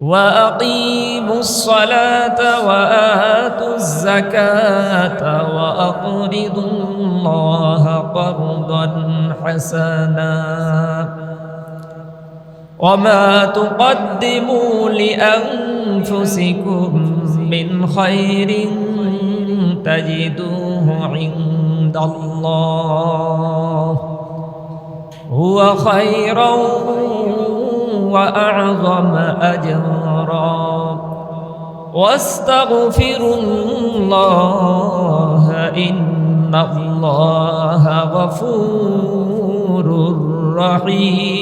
وأقيموا الصلاة وآتوا الزكاة وأقرضوا الله قرضا حسنا وما تقدموا لأنفسكم من خير تجدوه عند الله هو خيرا وأعظم أجرا واستغفروا الله إن الله غفور رحيم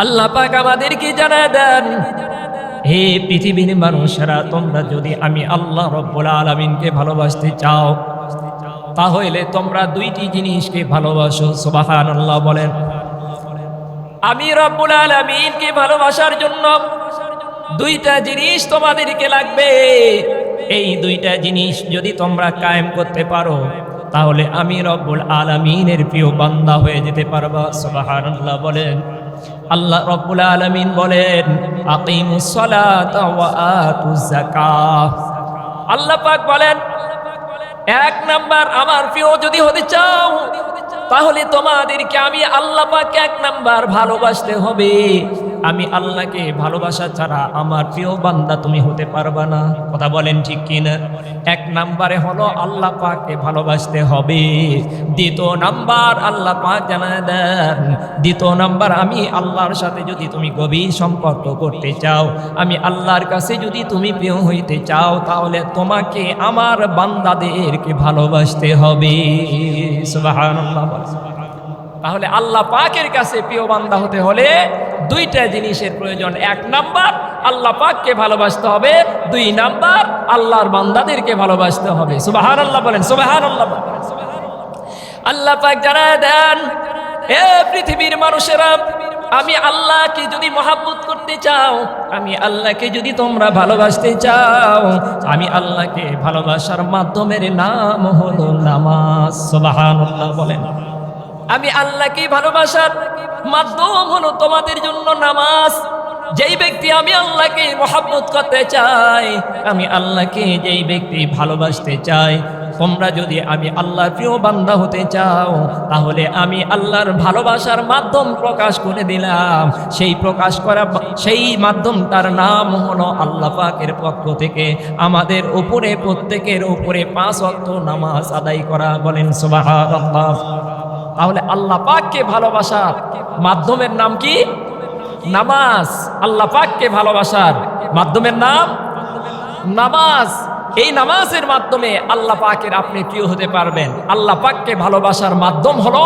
আল্লাহ পাক আমাদেরকে জানায় দেন, হে পৃথিবীর মানুষেরা, তোমরা যদি আমি আল্লাহ রব্বুল আলামিনকে ভালোবাসতে চাও তাহলে তোমরা দুইটি জিনিসকে ভালোবাসো। সুবহানাল্লাহ বলেন। আমি রব্বুল আলামিনকে ভালোবাসার জন্য দুইটা জিনিস তোমাদেরকে লাগবে। এই দুইটা জিনিস যদি তোমরা কায়েম করতে পারো তাহলে আমি রব্বুল আলামিনের প্রিয় বান্দা হয়ে যেতে পারবা। সুবহানাল্লাহ বলেন। আল্লাহ রব্বুল আলামিন বলেন, আকিমুস সালাতা ওয়া আতুজ যাকাত। আল্লাহ পাক বলেন, এক নাম্বার আমার প্রিয় যদি হতে চাও তাহলে তোমাদেরকে আমি আল্লাহ পাককে এক নাম্বার ভালোবাসতে হবে। আমি আল্লাহকে ভালোবাসা ছাড়া আমার প্রিয় বান্দা তুমি হতে পারবা না। কথা বলেন ঠিক কিনা? এক নাম্বারে হলো আল্লাহ পাককে ভালোবাসতে হবে। দ্বিতীয় নাম্বার আল্লাহ পাক জানায় দেন, দ্বিতীয় নাম্বার আমি আল্লাহর সাথে যদি তুমি গভীর সম্পর্ক করতে চাও, আমি আল্লাহর কাছে যদি তুমি প্রিয় হইতে চাও তাহলে তোমাকে আমার বান্দাদেরকে ভালোবাসতে হবে। সুবহানাল্লাহ। তাহলে আল্লাহ পাকের কাছে প্রিয় বান্দা হতে হলে দুইটা জিনিসের প্রয়োজন। এক নাম্বার আল্লাহ পাককে ভালোবাসতে হবে, দুই নাম্বার আল্লাহর বান্দাদেরকে ভালোবাসতে হবে। সুবহানাল্লাহ বলেন। সুবহানাল্লাহ। আল্লাহ পাক জানায় দেন, হে পৃথিবীর মানুষেরা, আমি আল্লাহকে যদি মহাব্বত করতে চাও, আমি আল্লাহকে যদি তোমরা ভালোবাসতে চাও, আমি আল্লাহকে ভালোবাসার মাধ্যমের নাম হলো নামাজ। সুবহানাল্লাহ বলেন। আমি আল্লাহকে ভালোবাসার মাধ্যম হলো তোমাদের জন্য নামাজ। যেই ব্যক্তি আমি আল্লাহকে মহাব্বত করতে চাই, আমি আল্লাহকে যেই ব্যক্তি ভালোবাসতে চাই, তোমরা যদি আমি আল্লাহর প্রিয় বান্দা হতে চাও তাহলে আমি আল্লাহর ভালোবাসার মাধ্যম প্রকাশ করে দিলাম। সেই প্রকাশ করা সেই মাধ্যমটার নাম হলো আল্লাহ পাকের পক্ষ থেকে আমাদের উপরে প্রত্যেকের উপরে 5 ওয়াক্ত নামাজ আদায় করা। বলেন সুবহানাল্লাহ। তাহলে আল্লাহ পাককে ভালোবাসার মাধ্যমের নাম কি? নামাজ। আল্লাহ পাককে ভালোবাসার মাধ্যমের নাম নামাজ। এই নামাজের মাধ্যমে আল্লাহ পাকের আপনি প্রিয় হতে পারবেন। আল্লাহ পাককে ভালোবাসার মাধ্যম হলো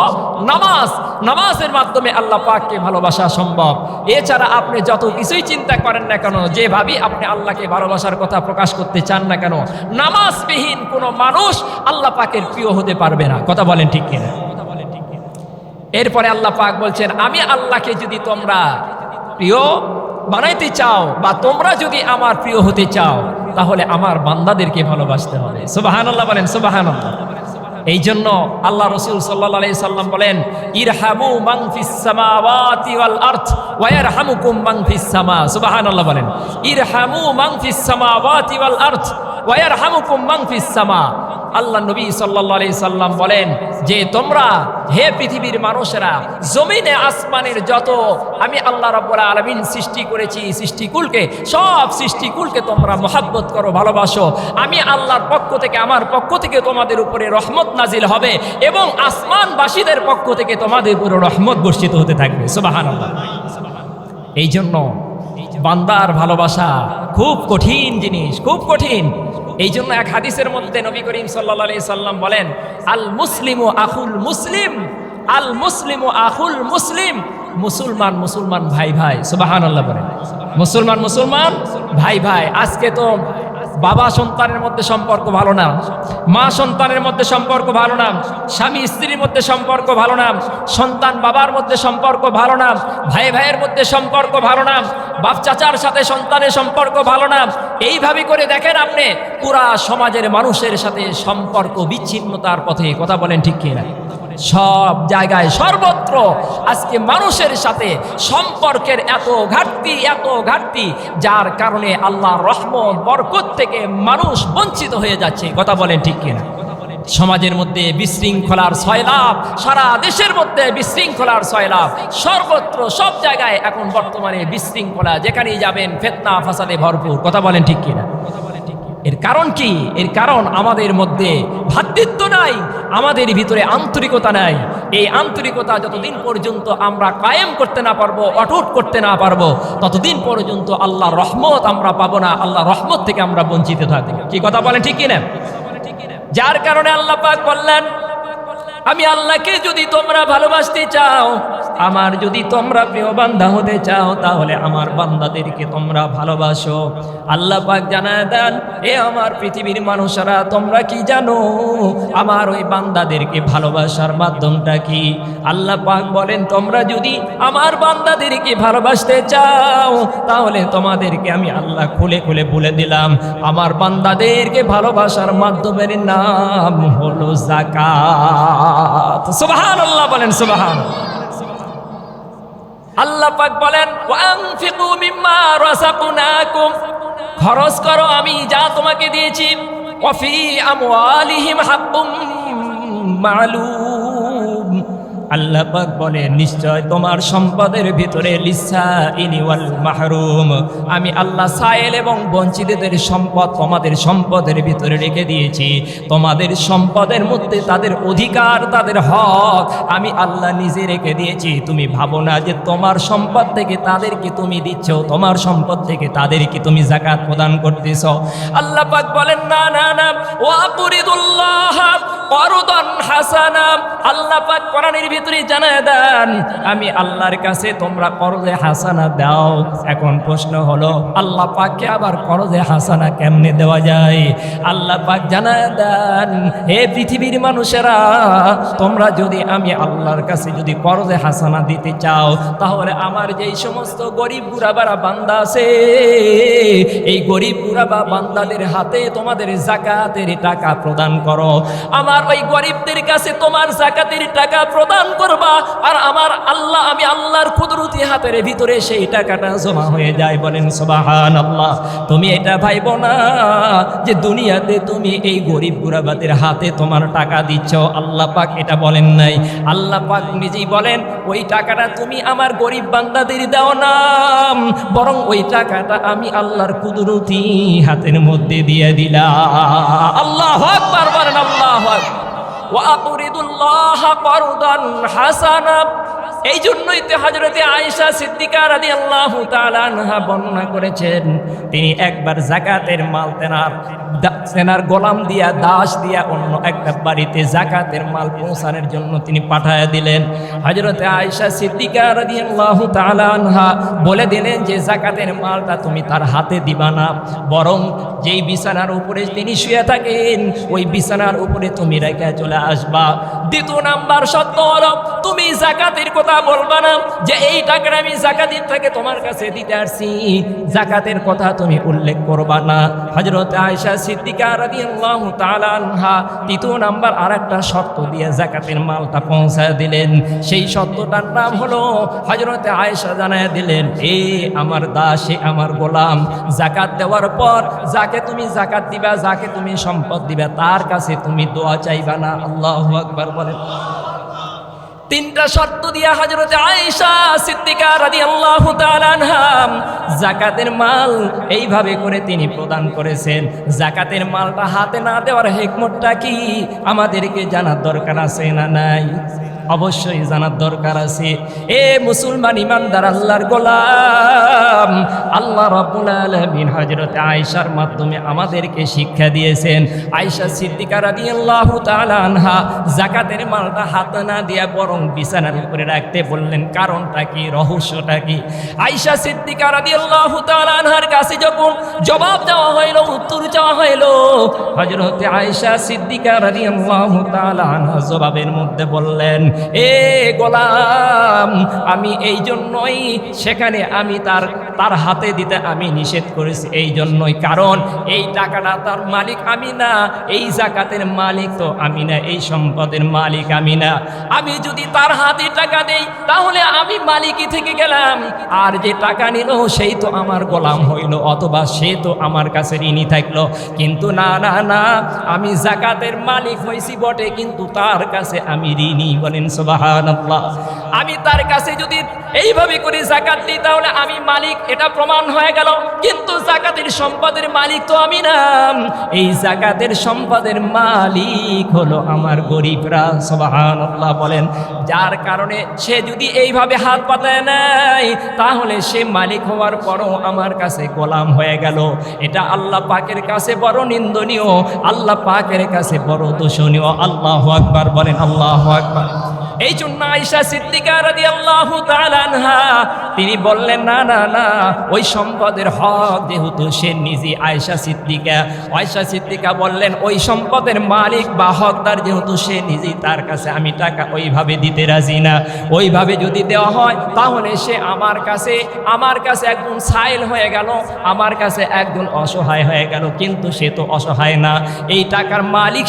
নামাজ। নামাজের মাধ্যমে আল্লাহ পাককে ভালোবাসা সম্ভব। এছাড়া আপনি যত কিছুই চিন্তা করেন না কেন, যেভাবে আপনি আল্লাহকে ভালোবাসার কথা প্রকাশ করতে চান না কেন, নামাজবিহীন কোনো মানুষ আল্লাহ পাকের প্রিয় হতে পারবে না। কথা বলেন ঠিক কিনা? এরপরে আল্লাহ পাক বলছেন, আমি আল্লাহকে যদি তোমরা প্রিয় বানাইতে চাও বা তোমরা যদি আমার প্রিয় হতে চাও তাহলে আমার বান্দাদেরকে ভালোবাসতে হবে। সুবহানাল্লাহ বলেন। সুবহানাল্লাহ। এই জন্য আল্লাহ রাসূল সাল্লাল্লাহু আলাইহি সাল্লাম বলেন, ইরহামু মান ফিস সামাওয়াতি ওয়াল আরদ ওয়া ইয়ারহামুকুম মান ফিস সামা। সুবহানাল্লাহ বলেন। ইরহামু মান ফিস সামাওয়াতি ওয়াল আরদ ওয়া ইয়ারহামুকুম মান ফিস সামা। আল্লাহ নবী সাল্লাল্লাহু আলাইহি সাল্লাম বলেন যে তোমরা হে পৃথিবীর মানুষেরা, জমিনে আসমানের যত আমি আল্লাহ রাব্বুল আলামিন সৃষ্টি করেছি সৃষ্টিকুলকে, সব সৃষ্টিকুলকে তোমরা মহব্বত করো, ভালোবাসো। আমি আল্লাহর পক্ষ থেকে, আমার পক্ষ থেকে তোমাদের উপরে রহমত নাজিল হবে এবং আসমানবাসীদের পক্ষ থেকে তোমাদের উপরে রহমত বর্ষিত হতে থাকবে। সুবহানাল্লাহ। এই জন্য বান্দার ভালোবাসা খুব কঠিন জিনিস, খুব কঠিন। এই জন্য এক হাদিসের মধ্যে নবী করিম সাল্লাল্লাহু আলাইহি সাল্লাম বলেন, আল মুসলিমু আখুল মুসলিম, আল মুসলিমু আখুল মুসলিম। মুসলমান মুসলমান ভাই ভাই। সুবহানাল্লাহ বলেন। মুসলমান মুসলমান ভাই ভাই। আজকে তো বাবা সন্তানের মধ্যে সম্পর্ক ভালো না, মা সন্তানের মধ্যে সম্পর্ক ভালো না, স্বামী স্ত্রীর মধ্যে সম্পর্ক ভালো না, সন্তান বাবার মধ্যে সম্পর্ক ভালো না, ভাই ভাইয়ের মধ্যে সম্পর্ক ভালো না, বাপ চাচার সাথে সন্তানের সম্পর্ক ভালো না। এইভাবে করে দেখেন আপনি পুরা সমাজের মানুষের সাথে সম্পর্ক বিচ্ছিন্নতার পথে। কথা বলেন ঠিক কিনা? সব জায়গায় সর্বত্র আজকে মানুষের সাথে সম্পর্কের এত ঘাটতি, যার কারণে আল্লাহর রহমত বরকত থেকে মানুষ বঞ্চিত হয়ে যাচ্ছে। কথা বলেন ঠিক কিনা? সমাজের মধ্যে বিশৃঙ্খলার সয়লাভ, সারা দেশের মধ্যে বিশৃঙ্খলার সয়লাভ, সর্বত্র সব জায়গায় এখন বর্তমানে বিশৃঙ্খলা, যেখানেই যাবেন ফিতনা ফাসাদে ভরপুর। কথা বলেন ঠিক কিনা? এর কারণ কি? এর কারণ আমাদের মধ্যে ভ্রাতৃত্ব নাই, আমাদের ভিতরে আন্তরিকতা নাই। এই আন্তরিকতা যতদিন পর্যন্ত আমরা কায়েম করতে না পারবো, অটুট করতে না পারবো, ততদিন পর্যন্ত আল্লাহর রহমত আমরা পাবো না, আল্লাহর রহমত থেকে আমরা বঞ্চিত থাকবো। কি কথা বলেন ঠিক কিনা? যার কারণে আল্লাহ পাক বললেন, আমি আল্লাহকে যদি তোমরা ভালোবাসতে চাও, আমার যদি তোমরা প্রিয় বান্দা হতে চাও, তাহলে আমার বান্দাদেরকে তোমরা ভালোবাসো। আল্লাহ পাক জানায় দেন, এ আমার পৃথিবীর মানুষেরা, তোমরা কি জানো আমার ওই বান্দাদেরকে ভালোবাসার মাধ্যমটা কি? আল্লাহ পাক বলেন, তোমরা যদি আমার বান্দাদেরকে ভালোবাসতে চাও, তাহলে তোমাদেরকে আমি আল্লাহ খুলে খুলে বলে দিলাম, আমার বান্দাদেরকে ভালোবাসার মাধ্যমের নাম হলো যাকাত। সুবহানাল্লাহ বলেন, সুবহানাল্লাহ। আল্লাহ পাক বলেন, ওয়ানফিকু মিম্মা রাযাকনাকুম, খরচ করো আমি যা তোমাকে দিয়েছি। ওয়াফি আমওয়ালিহিম হাক্কুম মা'লুম, আল্লাহ পাক বলে, নিশ্চয় তোমার সম্পদের ভিতরে লিসাইনি ওয়াল মাহরুম, আমি আল্লাহ সায়েল এবং বঞ্চিতদের সম্পদ তোমাদের সম্পদের ভিতরে রেখে দিয়েছি। তোমাদের সম্পদের মধ্যে তাদের অধিকার, তাদের হক আমি আল্লাহ নিজে রেখে দিয়েছি। তুমি ভাবো না যে তোমার সম্পদ থেকে তাদেরকে তুমি দিচ্ছ, তোমার সম্পদ থেকে তাদেরকে তুমি যাকাত প্রদান করতেছ। আল্লাহ পাক বলেন, না না না, ওয়াকুরিদুল্লাহ করদান হাসানা, আল্লাহ পাক কোরআনের ভিতরে জানায় দেন, আমি আল্লাহর কাছে তোমরা করজে হাসানা দাও। এখন প্রশ্ন হলো, আল্লাহ পাককে আবার করজে হাসানা কেমনে দেওয়া যায়? আল্লাহ পাক জানায় দেন, হে পৃথিবীর মানুষেরা, তোমরা যদি আমি আল্লাহর কাছে যদি করজে হাসানা দিতে চাও, তাহলে আমার যেই সমস্ত গরিব বুড়াবাড়া বান্দা আছে, এই গরিব বুড়াবা বান্দাদের হাতে তোমাদের যাকাতের টাকা প্রদান করো। আমার ওই গরিবদের কাছে তোমার যাকাতের টাকা প্রদান করবা, আর আমার আল্লাহ, আমি আল্লাহর কুদরতি হাতের ভিতরে সেই টাকাটা জমা হয়ে যায়। বলেন সুবহানাল্লাহ। তুমি এটা ভাইবো না যে দুনিয়াতে তুমি এই গরিব গুরাবাদের হাতে তোমার টাকা দিচ্ছ, আল্লাহ পাক এটা বলেন নাই। আল্লাহ পাক নিজেই বলেন, ওই টাকাটা তুমি আমার গরিব বান্দাদের দাও না, বরং ওই টাকাটা আমি আল্লাহর কুদরতি হাতের মধ্যে দিয়ে দিলাম। আল্লাহু আকবার বলেন, আল্লাহু আকবার। ওয়াকুরিদুল্লাহ করদান হাসানা, এই জন্যই তো হযরতে আয়েশা সিদ্দিকা রাদিয়াল্লাহু তাআলা আনহা বর্ণনা করেছেন, তিনি একবার যাকাতের মাল তেনার গোলাম দিয়া, দাস দিয়া অন্য একটা বাড়িতে যাকাতের মাল পৌঁছানোর জন্য তিনি পাঠায় দিলেন। হযরতে আয়েশা সিদ্দিকা রাদিয়াল্লাহু তাআলা আনহা বলে দিলেন যে যাকাতের মালটা তুমি তার হাতে দিবা না, বরং যেই বিছানার উপরে তিনি শুয়ে থাকেন ওই বিছানার উপরে তুমি রেখে চলে আসবা। দ্বিতীয় নাম্বার শর্ত হলো, তুমি যাকাতের কথা বলবা না যে এই টাকাটা আমি যাকাতের থেকে তোমার কাছে দিতে আসছি, যাকাতের কথা তুমি উল্লেখ করবা না। হযরত আয়েশা সিদ্দিকা রাদিয়াল্লাহু তাআলা আনহা তৃতীয় নাম্বার আরেকটা শর্ত দিয়ে যাকাতের মালটা পৌঁছায় দিলেন। সেই শর্তটার নাম হলো, হযরত আয়েশা জানায় দিলেন, এ আমার দাস, এ আমার গোলাম, যাকাত দেওয়ার পর যাকে তুমি যাকাত দিবা, যাকে তুমি সম্পদ দিবা, তার কাছে তুমি দোয়া চাইবা না। আল্লাহু আকবার বলেন। তিনটা শর্ত দিয়া হযরতে আয়েশা সিদ্দিকা রাদিয়াল্লাহু তাআলা আনহা যাকাতের মাল এইভাবে করে তিনি প্রদান করেছেন। যাকাতের মালটা হাতে না দেওয়ার হিকমতটা কি আমাদেরকে জানার দরকার আছে না নাই? অবশ্যই জানার দরকার আছে। এ মুসলমান ইমানদার আল্লাহর গোলাম, আল্লাহ রাব্বুল আলামিন হযরতে আয়েশার মাধ্যমে আমাদেরকে শিক্ষা দিয়েছেন। আয়েশা সিদ্দিকা রাদিয়াল্লাহু তাআলা আনহা যাকাতের মালটা হাতে না দিয়া বরং বিছানার উপরে রাখতে বললেন। কারণটা কি, রহস্যটা কি? আয়েশা সিদ্দিকা রাদিয়াল্লাহু তাআলা আনহার কাছে যখন জবাব দেওয়া হইল, উত্তর চাওয়া হইল, হযরতে আয়েশা সিদ্দিকা রাদিয়াল্লাহু তাআলা আনহা জবাবের মধ্যে বললেন, এ গোলাম, আমি এই জন্যই সেখানে আমি তার তার হাতে দিতে আমি নিষেধ করেছি এই জন্যই, কারণ এই টাকাটা তার মালিক আমি না, এই জাকাতের মালিক তো আমি না, এই সম্পদের মালিক আমি না। আমি যদি তার হাতে টাকা দেই তাহলে আমি মালিকই থেকে গেলাম, আর যে টাকা নিল সেই তো আমার গোলাম হইল, অথবা সে তো আমার কাছে ঋণী থাকলো। কিন্তু না না না, আমি জাকাতের মালিক হয়েছি বটে, কিন্তু তার কাছে আমি ঋণী। বলেন সুবহানাল্লাহ। আমি তার কাছে যদি এইভাবে করে জাকাত দিই তাহলে আমি মালিক, এটা প্রমাণ হয়ে গেল, কিন্তু জাকাতের সম্পদের মালিক তো আমি না। এই জাকাতের সম্পদের মালিক হলো আমার গরিবরা। সুবহানাল্লাহ বলেন। যার কারণে সে যদি এইভাবে হাত পাতায় নেয় তাহলে সে মালিক হওয়ার পরও আমার কাছে গোলাম হয়ে গেল। এটা আল্লাহ পাকের কাছে বড় নিন্দনীয়, আল্লাহ পাকের কাছে বড় দূষণীয়। আল্লাহু আকবার বলেন, আল্লাহু আকবার। এই জন্য আয়েশা সিদ্দিকা রাদিয়াল্লাহু তাআলা আনহা তিনি বললেন না না না, ওই সম্পদের হক যেহেতু সে নিজে আয়েশা সিদ্দিকা বললেন ওই সম্পদের মালিক বা হকদার যেহেতু সে নিজেই, তার কাছে আমি টাকা ওইভাবে দিতে রাজি না। ওইভাবে যদি দেওয়া হয় তাহলে সে আমার কাছে একজন সাইল হয়ে গেল, আমার কাছে একজন অসহায় হয়ে গেল, কিন্তু সে তো অসহায় না, এই টাকার মালিক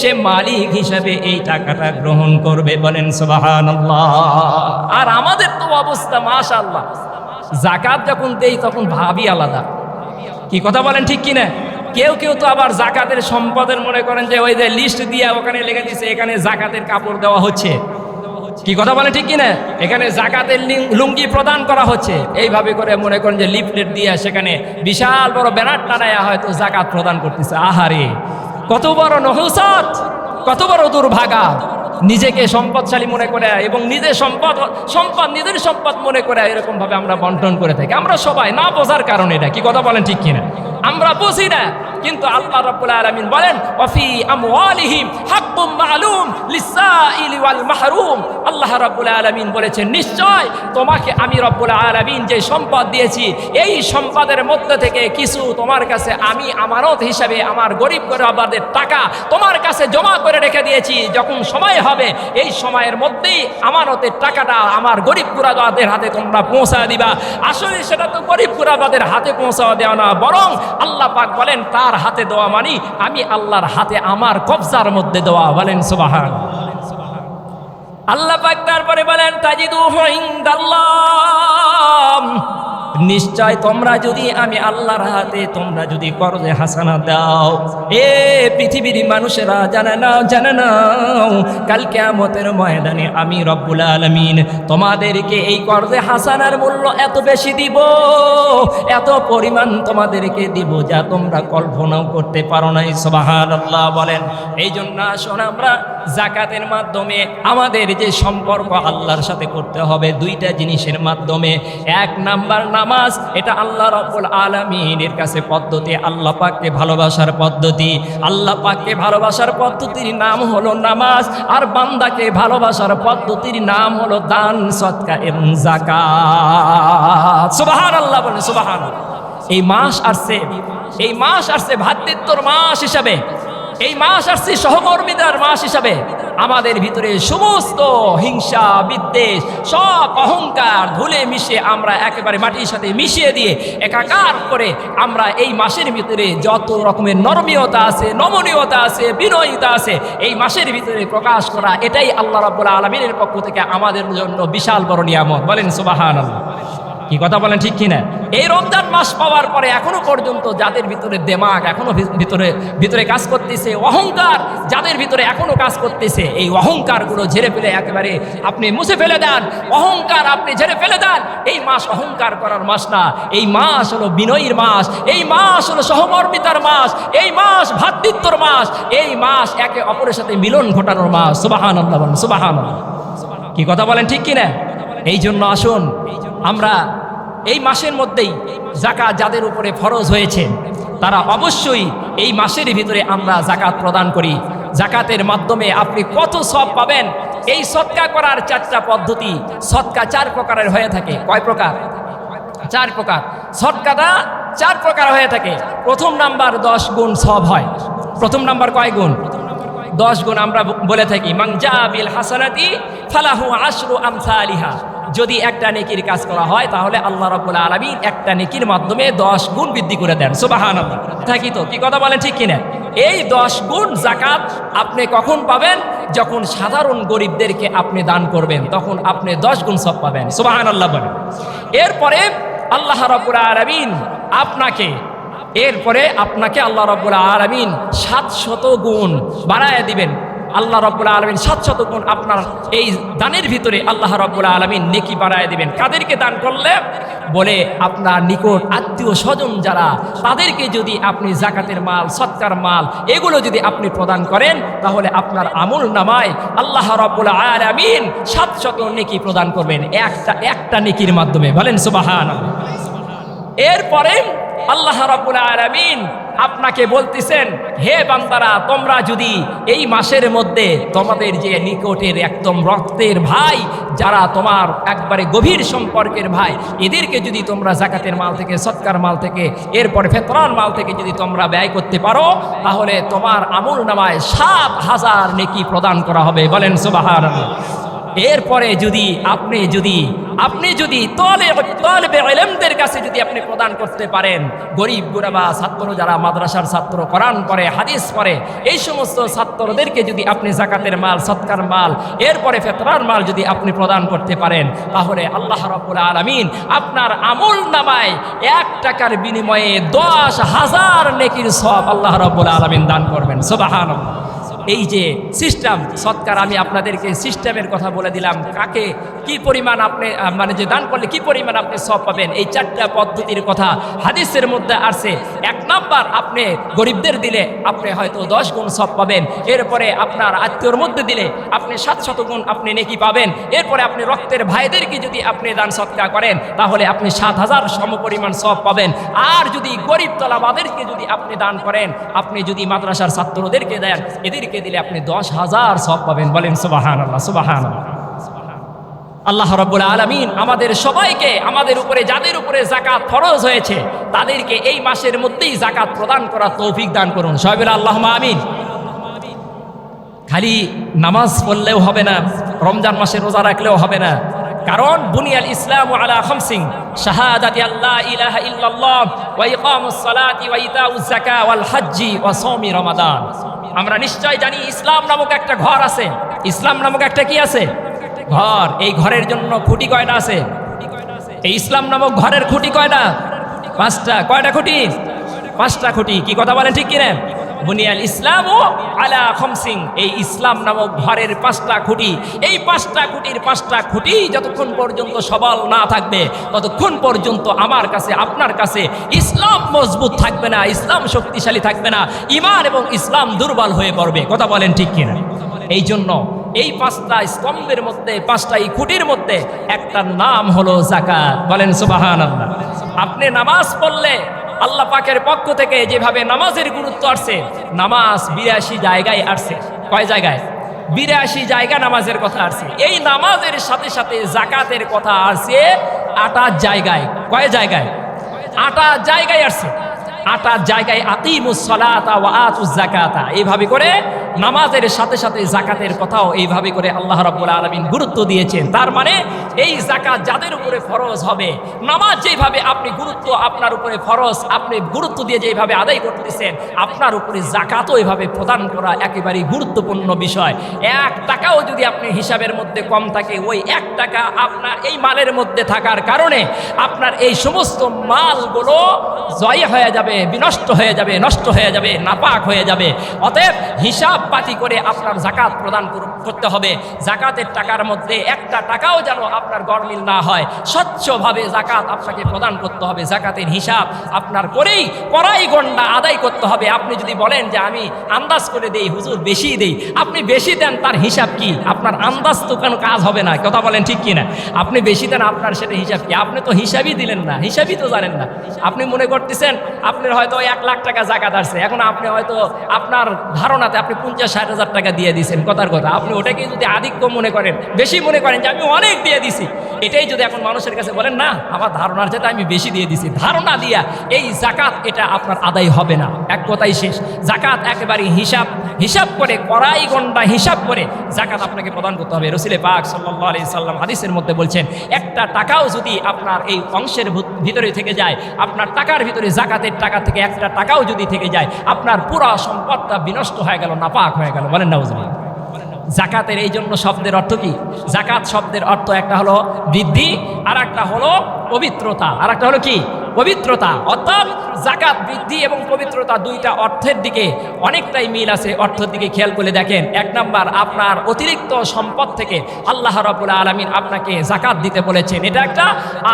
সে মালিক হিসাবে এই টাকাটা গ্রহণ করবে। বলেন সুবহানাল্লাহ। আর আমাদের তো অবস্থা মাশাআল্লাহ, যাকাত যখন দেই তখন ভাবি আলাদা। কি কথা বলেন, ঠিক কিনা? কেউ কেউ তো আবার জাকাতের সম্পদের মনে করেন যে ওই যে লিস্ট দিয়ে ওখানে লেগে দিচ্ছে এখানে জাকাতের কাপড় দেওয়া হচ্ছে। কি কথা বলেন, ঠিক কিনা? এখানে জাকাতের লুঙ্গি প্রদান করা হচ্ছে, এইভাবে করে মনে করেন যে লিফলেট দিয়ে সেখানে বিশাল বড় ব্যানার টানায়া হয়তো জাকাত প্রদান করতেছে। আহারে, কত বড় নহুসাত, কত বড় দুর্ভাগা। নিজেকে সম্পদশালী মনে করে এবং নিজের সম্পদ মনে করে এরকম ভাবে আমরা বন্টন করে থাকি। আমরা সবাই না বোঝার কারণে এটা। কি কথা বলেন, ঠিক কিনা? আমরা বুঝি না, কিন্তু আল্লাহ রাব্বুল আলামিন বলেন ওয়াফি আমওয়ালিহিম হাক্কুম মালুম লিসাইলি ওয়াল মাহরুম। আল্লাহ রাব্বুল আলামিন বলেছেন নিশ্চয় তোমাকে আমি রব্বুল আলামিন যে সম্পদ দিয়েছি এই সম্পদের মধ্যে থেকে কিছু তোমার কাছে আমি আমানত হিসাবে আমার গরিব গরিবদের টাকা তোমার কাছে জমা করে রেখে দিয়েছি। যখন সময় হবে এই সময়ের মধ্যেই আমানতের টাকাটা আমার গরিব গুরাবাদের হাতে তোমরা পৌঁছা দিবা। আসলে সেটা তো গরিব গুরাবাদের হাতে পৌঁছা দেওয়া না, বরং আল্লাহ পাক বলেন তার হাতে দেওয়া মানে আমি আল্লাহর হাতে আমার কবজার মধ্যে দেওয়া। বলেন সুবহান। আল্লাহ পাক তারপরে বলেন তাজিদুহু ইনদাল্লাহ, নিশ্চয় তোমরা যদি আমি আল্লাহর হাতে তোমরা যদি কর্জে হাসানা দাও, এ পৃথিবীর মানুষেরা জানে নাও কাল কিয়ামতের ময়দানে আমি রব্বুল আলামিন তোমাদেরকে এই কর্জে হাসানার মূল্য এত বেশি দিব, এত পরিমাণ তোমাদেরকে দিব যা তোমরা কল্পনাও করতে পারো না। সুবহানাল্লাহ বলেন। এই জন্য আসুন আমরা জাকাতের মাধ্যমে আমাদের যে সম্পর্ক আল্লাহর সাথে করতে হবে দুইটা জিনিসের মাধ্যমে। এক নাম্বার নামাজ, এটা আল্লাহ রাব্বুল আলামিনের কাছে পদ্ধতি, আল্লাহ পাককে ভালোবাসার পদ্ধতি। আল্লাহ পাককে ভালোবাসার পদ্ধতির নাম হলো নামাজ, আর বান্দাকে ভালোবাসার পদ্ধতির নাম হলো দান, সদকা এবং যাকাত। সুবহানাল্লাহ বলেন, সুবহানাল্লাহ। এই মাস আসছে ভ্রাতৃত্বর মাস হিসাবে, এই মাস আসছে সহকর্মিতার মাস হিসাবে। আমাদের ভিতরে সমস্ত হিংসা বিদ্বেষ সব অহংকার ধুলে মিশে আমরা একেবারে মাটির সাথে মিশিয়ে দিয়ে একাকার করে আমরা এই মাসের ভিতরে যত রকমের নরমীয়তা আছে, নমনীয়তা আছে, বিনয়িতা আছে এই মাসের ভিতরে প্রকাশ করা, এটাই আল্লাহ রাব্বুল আলামিনের পক্ষ থেকে আমাদের জন্য বিশাল বড় নিয়ামত। বলেন সুবহানাল্লাহ। কি কথা বলেন, ঠিক কিনা? এই রমজান মাস পাওয়ার পরে এখনো পর্যন্ত যাদের ভিতরে দেমাগ এখনো ভিতরে কাজ করতেছে, অহংকার যাদের ভিতরে এখনো কাজ করতেছে, এই অহংকারগুলো ঝেড়ে ফেলে একেবারে আপনি মুছে ফেলে দেন। অহংকার আপনি ঝেড়ে ফেলে দেন। এই মাস অহংকার করার মাস না, এই মাস হলো বিনয়ীর মাস, এই মাস হলো সহমর্মিতার মাস, এই মাস ভ্রাতৃত্বর মাস, এই মাস একে অপরের সাথে মিলন ঘটানোর মাস। সুবহানাল্লাহ বলেন, সুবহানাল্লাহ। কি কথা বলেন, ঠিক কিনা? এই জন্য আসুন আমরা এই মাসের মধ্যেই যাকাত যাদের উপরে ফরজ হয়েছে তারা অবশ্যই এই মাসের ভিতরে আমরা যাকাত প্রদান করি। যাকাতের মাধ্যমে আপনি কত সওয়াব পাবেন। এই সদকা করার চারটা পদ্ধতি, সদকা 4 প্রকারের হয়ে থাকে। কয় প্রকার? 4 প্রকার। সদকাটা 4 প্রকার হয়ে থাকে। প্রথম নাম্বার 10 গুণ সওয়াব হয়। প্রথম নাম্বার কয় গুণ? 10 গুণ। আমরা বলে থাকি মান জা বিল হাসানাতি ফালাহু আশরু আমসালিহা, যদি একটা নেকির কাজ করা হয় তাহলে আল্লাহ রাব্বুল আলামিন একটা নেকির মাধ্যমে 10 গুণ বৃদ্ধি করে দেন। সুবহানাল্লাহ। থাকি তো কি কথা বলেন ঠিক কিনা? এই 10 গুণ যাকাত আপনি কখন পাবেন? যখন সাধারণ গরিবদেরকে আপনি দান করবেন তখন আপনি 10 গুণ সওয়াব পাবেন। সুবহানাল্লাহ বলেন। এরপরে আল্লাহ রাব্বুল আলামিন আপনাকে আল্লাহ রাব্বুল আলামিন 700 গুণ বাড়ায় দিবেন। আল্লাহ রাব্বুল আলামিন 700 গুণ আপনার এই দানের ভিতরে আল্লাহ রাব্বুল আলামিন নেকি বাড়ায় দিবেন। কাদেরকে দান করলে? বলে আপনার নিকট আত্মীয় স্বজন যারা, তাদেরকে যদি আপনি জাকাতের মাল, সদকার মাল এগুলো যদি আপনি প্রদান করেন তাহলে আপনার আমল নামায় আল্লাহ রাব্বুল আলামিন 700 নেকি প্রদান করবেন একটা নেকির মাধ্যমে। বলেন সুবহানাল্লাহ। এরপরে আল্লাহ রাব্বুল আলামিন আপনাকে বলতেছেন, হে বান্দারা, তোমরা যদি এই মাসের মধ্যে তোমাদের যে নিকটের একদম রক্তের ভাই, যারা তোমার একবারে গভীর সম্পর্কের ভাই, এদেরকে যদি তোমরা জাকাতের মাল থেকে, সদকার মাল থেকে, এরপরে ফিতরার মাল থেকে যদি তোমরা ব্যয় করতে পারো তাহলে তোমার আমল নামায় 7000 নেকি প্রদান করা হবে। বলেন সুবহানাল্লাহ। এরপরে আপনি যদি তালেবে ইলমদের কাছে যদি আপনি প্রদান করতে পারেন, গরিব গুরাবা ছাত্র যারা মাদ্রাসার ছাত্র, কোরআন পড়ে, হাদিস পড়ে, এই সমস্ত ছাত্রদেরকে যদি আপনি জাকাতের মাল, সদকার মাল, এরপরে ফিতরার মাল যদি আপনি প্রদান করতে পারেন তাহলে আল্লাহ রাব্বুল আলামিন আপনার আমল নামায় 1 টাকার বিনিময়ে 10,000 নেকির সওয়াব আল্লাহ রাব্বুল আলামিন দান করবেন। সুবহানাল্লাহ। এই যে সিস্টেম সৎকার, আমি আপনাদেরকে সিস্টেমের কথা বলে দিলাম, কাকে কি পরিমাণ আপনি যে দান করলে কি পরিমাণ আপনি সওয়াব পাবেন। এই 4টা পদ্ধতির কথা হাদিসের মধ্যে আসছে। 1 নাম্বার, আপনি গরিবদের দিলে আপনি হয়তো 10 গুণ সওয়াব পাবেন। এরপরে আপনার আত্মীয়র মধ্যে দিলে আপনি 700 গুণ আপনি নেকি পাবেন। এরপরে আপনি রক্তের ভাইদেরকে যদি আপনি দান সৎকার করেন তাহলে আপনি 7000 সমপরিমাণ সওয়াব পাবেন। আর যদি গরিব তলাবাদেরকে যদি আপনি দান করেন, আপনি যদি মাদ্রাসার ছাত্রদেরকে দেন, এদেরকে দিলে আপনি 10,000 সওয়াব পাবেন। বলেন সুবহানাল্লাহ। সুবহানাল্লাহ। আল্লাহ রাব্বুল আলামিন আমাদের সবাইকে, আমাদের উপরে যাদের উপরে যাকাত ফরজ হয়েছে তাদেরকে এই মাসের মধ্যেই যাকাত প্রদান করার তৌফিক দান করুন। সবাই বলে আল্লাহুম্মা আমিন। খালি নামাজ পড়লেও হবে না, রমজান মাসে রোজা রাখলেও হবে না, কারণ বুনিয়াল ইসলামু আলা খামসিন, শাহাদাতি আল্লা ইলাহা ইল্লাল্লাহ ওয়া ইকামুস সালাতি ওয়া ইতাউজ যাকাত ওয়াল হজ্জি ওয়া সাওমি রমাদান। আমরা নিশ্চয় জানি ইসলাম নামক একটা ঘর আছে। ইসলাম নামক একটা কি আছে? ঘর। এই ঘরের জন্য খুঁটি কয়টা আছে? এই ইসলাম নামক ঘরের খুঁটি কয়টা? 5টা। কয়টা খুঁটি? 5টা খুঁটি। কি কথা বলেন ঠিক কিনা? বুনিয়াল ইসলামু আলা খামসিন, এই ইসলাম নামক ঘরের 5টা খুঁটি। এই 5টা খুঁটির 5টা খুঁটি যতক্ষণ পর্যন্ত সবল না থাকবে ততক্ষণ পর্যন্ত আমার কাছে, আপনার কাছে ইসলাম মজবুত থাকবে না, ইসলাম শক্তিশালী থাকবে না, ঈমান এবং ইসলাম দুর্বল হয়ে পড়বে। কথা বলেন ঠিক কিনা? এই জন্য এই 5টা স্তম্ভের মধ্যে, 5টা খুঁটির মধ্যে একটার নাম হলো যাকাত। বলেন সুবহানাল্লাহ। আপনি নামাজ পড়লে আল্লাহ পাকের পক্ষ থেকে যেভাবে নামাজের গুরুত্ব আসছে, নামাজ 82 জায়গায় আসছে। কয় জায়গায়? 82 জায়গা নামাজের কথা আসছে। এই নামাজের সাথে সাথে যাকাতের কথা আসছে 28 জায়গায়। কয় জায়গায়? 28 জায়গায় আসছে। 28 জায়গায় আকিমুস সালাতা ওয়া আতুজ যাকাতা, এইভাবে করে নামাজের সাথে সাথে যাকাতের কথাও এইভাবে করে আল্লাহ রাব্বুল আলামিন গুরুত্ব দিয়েছেন। তার মানে এই যাকাত যাদের উপরে ফরজ হবে, নামাজ যেভাবে আপনি গুরুত্ব আপনার উপরে ফরজ, আপনি গুরুত্ব দিয়ে যেভাবে আদায় করতেছেন, আপনার উপরে যাকাতও এইভাবে প্রদান করা একেবারেই গুরুত্বপূর্ণ বিষয়। 1 টাকাও যদি আপনি হিসাবের মধ্যে কম থাকে, ওই 1 টাকা আপনার এই মালের মধ্যে থাকার কারণে আপনার এই সমস্ত মালগুলো জয় হয়ে যাবে, বিনষ্ট হয়ে যাবে, নষ্ট হয়ে যাবে, নাপাক হয়ে যাবে। অতএব হিসাব পাতি করে আপনার যাকাত প্রদান করতে হবে। যাকাতের টাকার মধ্যে 1টা টাকাও যেন আপনার গরমিল না হয়, স্বচ্ছভাবে যাকাত আপনাকে প্রদান করতে হবে। যাকাতের হিসাব আপনার করাই গন্ডা আদায় করতে হবে। আপনি যদি বলেন যে আমি আন্দাজ করে দেই, হুজুর বেশি দেই, আপনি বেশি দেন, তার হিসাব কি? আপনার আন্দাজ তো কোনো কাজ হবে না। কথা বলেন ঠিক কিনা? আপনি বেশি দেন, আপনার সেটা হিসাব কি? আপনি তো হিসাবই দিলেন না, হিসাবই তো জানেন না। আপনি মনে করছেন করতেছেন আপনার হয়তো 1 লাখ টাকা জাকাত আসছে, এখন আপনি হয়তো আপনার ধারণাতে আপনি 50-60 হাজার টাকা দিয়ে দিয়েছেন, কথার কথা আপনি ওটাকে যদি আধিক্য মনে করেন, বেশি মনে করেন যে আমি অনেক দিয়ে দিছি, এটাই যদি এখন মানুষের কাছে বলেন না আমার ধারণার চেয়ে আমি বেশি দিয়ে দিছি, ধারণা দিয়া এই জাকাত এটা আপনার আদায় হবে না। এক কথাই শেষ, জাকাত একেবারে হিসাব করে কড়াই গন্ডা হিসাব করে জাকাত আপনাকে প্রদান করতে হবে। রাসূল পাক সাল্লাল্লাহু আলাইহি সাল্লাম হাদিসের মধ্যে বলছেন, একটা টাকাও যদি আপনার এই অংশের ভিতরে থেকে যায়, আপনার টাকার ভিতরে জাকাতের টাকা থেকে একটা টাকাও যদি থেকে যায়, আপনার পুরো সম্পদটা বিনষ্ট হয়ে গেল, নাপাক হয়ে গেল। বলেন নাউজুবিল্লাহ। জাকাতের এই জন্য শব্দের অর্থ কি? জাকাত শব্দের অর্থ একটা হলো বৃদ্ধি, আর একটা হলো পবিত্রতা, আর একটা হলো কি? পবিত্রতা। অর্থাৎ জাকাত বৃদ্ধি এবং পবিত্রতা দুইটা অর্থের দিকে অনেকটাই মিল আছে। অর্থের দিকে খেয়াল করে দেখেন, 1 নাম্বার আপনার অতিরিক্ত সম্পদ থেকে আল্লাহ রাব্বুল আলামিন আপনাকে জাকাত দিতে বলেছেন, এটা একটা।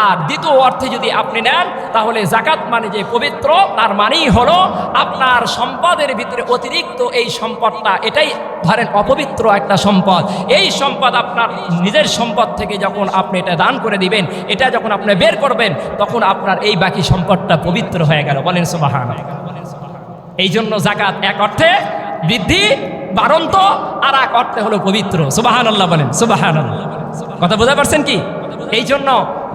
আর দ্বিতীয় অর্থে যদি আপনি নেন তাহলে জাকাত মানে যে পবিত্র, তার মানেই হলো আপনার সম্পদের ভিতরে অতিরিক্ত এই সম্পদটা, এটাই ধরেন অপবিত্র একটা সম্পদ, এই সম্পদ আপনার নিজের সম্পদ থেকে যখন আপনি এটা দান করে দিবেন, এটা যখন আপনি বের করবেন, তখন আপনার এই বাকি সম্পদটা পবিত্র হয়ে গেল। বলেন সুবহানাল্লাহ। এই জন্য জাকাত এক অর্থে বৃদ্ধি বাড়ন্ত, আর এক অর্থে হলো পবিত্র। সুবহানাল্লাহ বলেন, সুবহানাল্লাহ। কথা বুঝতে পারছেন কি? এই জন্য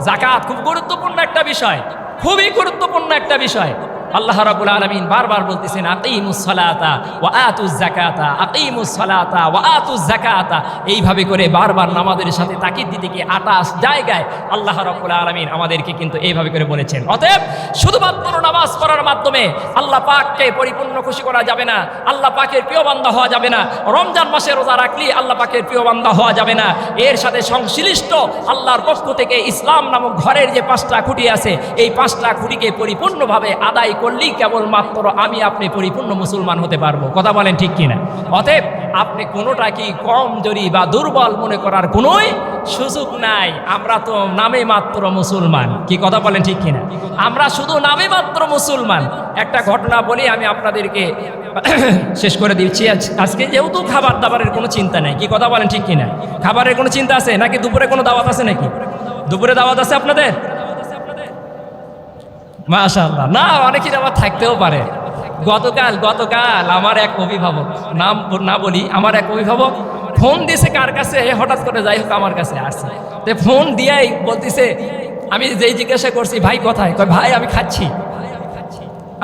জাকাত খুব গুরুত্বপূর্ণ একটা বিষয়, খুবই গুরুত্বপূর্ণ একটা বিষয়। আল্লাহ রাব্বুল আলামিন বারবার বলতেছেন, আকিমুস সালাতা ওয়া আতুজ যাকাতা, আকিমুস সালাতা ওয়া আতুজ যাকাতা। এইভাবে করে বারবার নামাজের সাথে তাকিদ দিতে গিয়ে 28 জায়গায় আল্লাহ রাব্বুল আলামিন আমাদেরকে কিন্তু এইভাবে করে বলেছেন। অতএব শুধুমাত্র নামাজ পড়ার মাধ্যমে আল্লাহ পাককে পরিপূর্ণ খুশি করা যাবে না, আল্লাহ পাকের প্রিয় বান্দা হওয়া যাবে না। রমজান মাসে রোজা রাখলে আল্লাহ পাকের প্রিয় বান্দা হওয়া যাবে না। এর সাথে সংশ্লিষ্ট আল্লাহর পক্ষ থেকে ইসলাম নামক ঘরের যে 5টা খুঁটি আছে, এই 5টা খুঁটিকে পরিপূর্ণভাবে আদায় করলেই কেবলমাত্র আমি আপনি পরিপূর্ণ মুসলমান হতে পারবো। কথা বলেন ঠিক কিনা? অতএব আপনি কোনোটা কি কমজোরি বা দুর্বল মনে করার কোনোই সুযোগ নাই। আমরা তো নামে মাত্র মুসলমান। কি কথা বলেন ঠিক কিনা? আমরা শুধু নামে মাত্র মুসলমান। একটা ঘটনা বলি আমি আপনাদেরকে, শেষ করে দিচ্ছি। আজকে যেহেতু খাবার দাবারের কোনো চিন্তা নেই, কি কথা বলেন ঠিক কিনা? খাবারের কোনো চিন্তা আছে নাকি? দুপুরে কোনো দাওয়াত আছে নাকি? দুপুরে দাওয়াত আছে আপনাদের? মাশাআল্লাহ। না, অনেকের আবার থাকতেও পারে। গতকাল আমার এক অভিভাবক, নাম না বলি, আমার এক অভিভাবক ফোন দিয়েছে কার কাছে, হঠাৎ করে যাই হোক আমার কাছে আসছে। তো ফোন দিয়েই বলতেছে, আমি যেই জিজ্ঞাসা করছি ভাই কোথায়, কয় ভাই আমি খাচ্ছি।